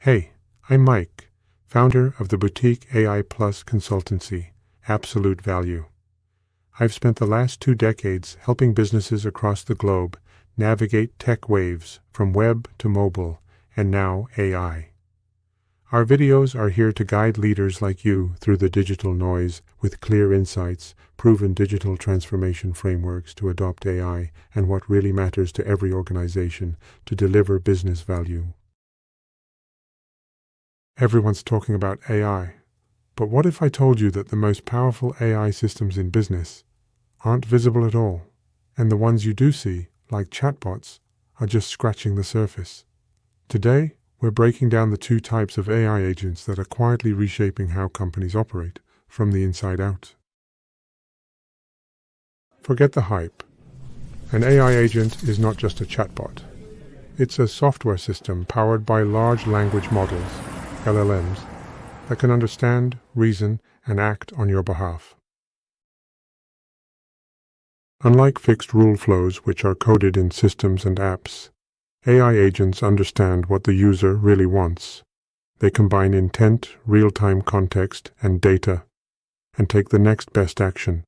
Hey, I'm Mike, founder of the boutique AI Plus consultancy, Absolute Value. I've spent the last 2 decades helping businesses across the globe navigate tech waves from web to mobile and now AI. Our videos are here to guide leaders like you through the digital noise with clear insights, proven digital transformation frameworks to adopt AI, and what really matters to every organization to deliver business value. Everyone's talking about AI, but what if I told you that the most powerful AI systems in business aren't visible at all, and the ones you do see, like chatbots, are just scratching the surface? Today, we're breaking down the 2 types of AI agents that are quietly reshaping how companies operate from the inside out. Forget the hype. An AI agent is not just a chatbot. It's a software system powered by large language models, LLMs, that can understand, reason, and act on your behalf. Unlike fixed rule flows which are coded in systems and apps, AI agents understand what the user really wants. They combine intent, real-time context, and data, and take the next best action,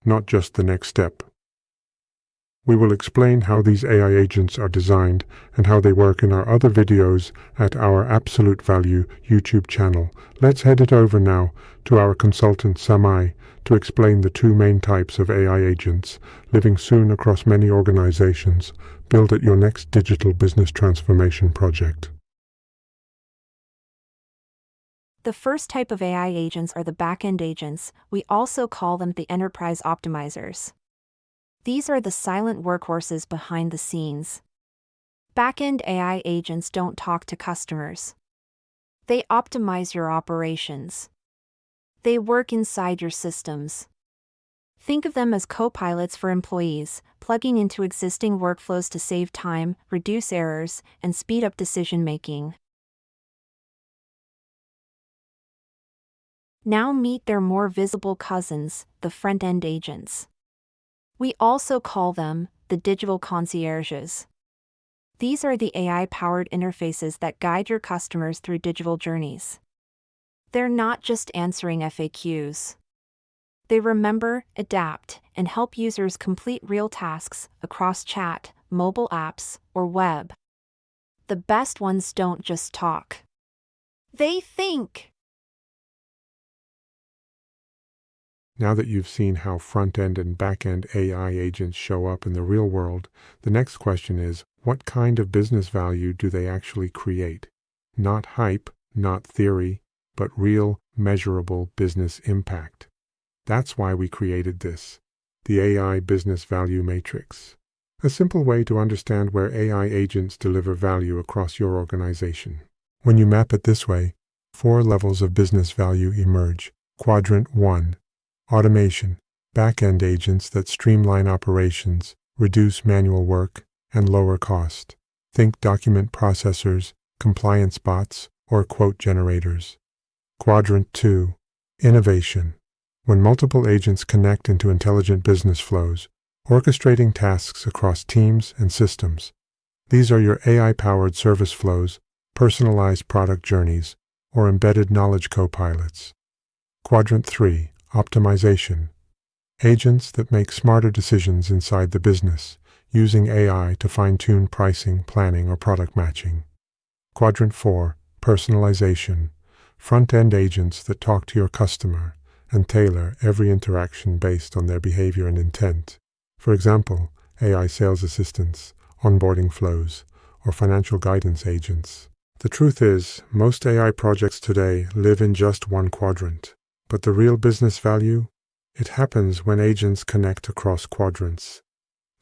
not just the next step. We will explain how these AI agents are designed and how they work in our other videos at our Absolute Value YouTube channel. Let's head it over now to our consultant Samai to explain the 2 main types of AI agents living soon across many organizations. Build at your next digital business transformation project. The first type of AI agents are the back-end agents. We also call them the enterprise optimizers. These are the silent workhorses behind the scenes. Back-end AI agents don't talk to customers. They optimize your operations. They work inside your systems. Think of them as co-pilots for employees, plugging into existing workflows to save time, reduce errors, and speed up decision-making. Now meet their more visible cousins, the front-end agents. We also call them the digital concierges. These are the AI-powered interfaces that guide your customers through digital journeys. They're not just answering FAQs. They remember, adapt, and help users complete real tasks across chat, mobile apps, or web. The best ones don't just talk. They think. Now that you've seen how front-end and back-end AI agents show up in the real world, the next question is, what kind of business value do they actually create? Not hype, not theory, but real, measurable business impact. That's why we created this, the AI Business Value Matrix. A simple way to understand where AI agents deliver value across your organization. When you map it this way, 4 levels of business value emerge. Quadrant 1. Automation, back-end agents that streamline operations, reduce manual work, and lower cost. Think document processors, compliance bots, or quote generators. Quadrant 2. Innovation, when multiple agents connect into intelligent business flows, orchestrating tasks across teams and systems. These are your AI-powered service flows, personalized product journeys, or embedded knowledge co-pilots. Quadrant 3. Optimization, agents that make smarter decisions inside the business, using AI to fine-tune pricing, planning, or product matching. Quadrant 4. Personalization, front-end agents that talk to your customer and tailor every interaction based on their behavior and intent. For example, AI sales assistants, onboarding flows, or financial guidance agents. The truth is, most AI projects today live in just one quadrant. But the real business value? It happens when agents connect across quadrants.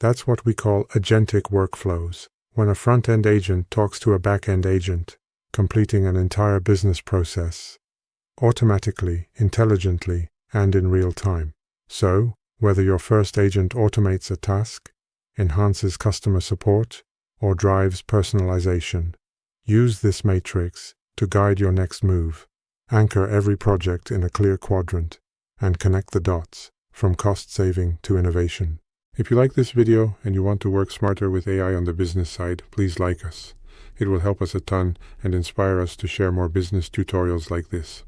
That's what we call agentic workflows, when a front-end agent talks to a back-end agent, completing an entire business process, automatically, intelligently, and in real time. So, whether your first agent automates a task, enhances customer support, or drives personalization, use this matrix to guide your next move. Anchor every project in a clear quadrant, and connect the dots, from cost saving to innovation. If you like this video and you want to work smarter with AI on the business side, please like us. It will help us a ton and inspire us to share more business tutorials like this.